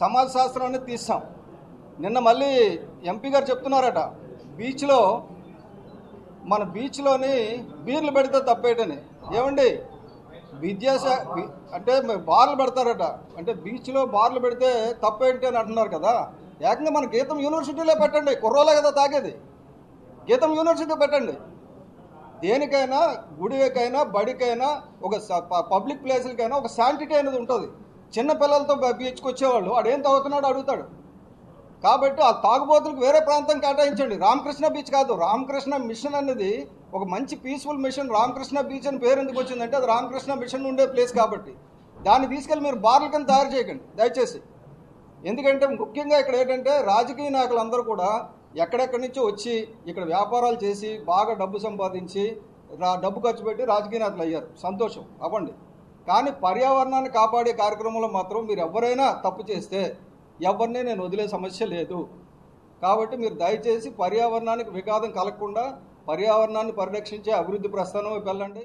సమాజ శాస్త్రాన్ని తీస్తాం. నిన్న మళ్ళీ ఎంపీ గారు చెప్తున్నారట బీచ్లో మన బీచ్లోని బీర్లు పెడితే తప్పేటని. ఏమండి అంటే బార్లు పెడతారట, అంటే బీచ్లో బార్లు పెడితే తప్పేంటి అని అంటున్నారు కదా. ఏకంగా మన గీతం యూనివర్సిటీలో పెట్టండి, కుర్రోలే కదా తాగేది, గీతం యూనివర్సిటీ పెట్టండి. దేనికైనా గుడికైనా బడికైనా ఒక పబ్లిక్ ప్లేసులకైనా ఒక శాంటిటీ అనేది ఉంటుంది. చిన్నపిల్లలతో బీచ్కి వచ్చేవాళ్ళు వాడు ఏం తాగుతున్నాడో అడుగుతాడు. కాబట్టి ఆ తాగుబోతులకు వేరే ప్రాంతం కేటాయించండి. రామకృష్ణ బీచ్ కాదు, రామకృష్ణ మిషన్ అనేది ఒక మంచి పీస్ఫుల్ మిషన్. రామకృష్ణ బీచ్ అని పేరు ఎందుకు వచ్చిందంటే అది రామకృష్ణ మిషన్ ఉండే ప్లేస్ కాబట్టి. దాన్ని తీసుకెళ్ళి మీరు బార్ల కింద తయారు చేయకండి దయచేసి. ఎందుకంటే ముఖ్యంగా ఇక్కడ ఏంటంటే రాజకీయ నాయకులందరూ కూడా ఎక్కడెక్కడి నుంచో వచ్చి ఇక్కడ వ్యాపారాలు చేసి బాగా డబ్బు సంపాదించి డబ్బు ఖర్చు పెట్టి రాజకీయ నాయకులు అయ్యారు. సంతోషం అవ్వండి, కానీ పర్యావరణాన్ని కాపాడే కార్యక్రమంలో మాత్రం మీరు ఎవరైనా తప్పు చేస్తే ఎవరిని నేను వదిలే సమస్య లేదు. కాబట్టి మీరు దయచేసి పర్యావరణానికి విఘాతం కలగకుండా పర్యావరణాన్ని పరిరక్షించే అభివృద్ధి ప్రస్థానం వెళ్ళండి.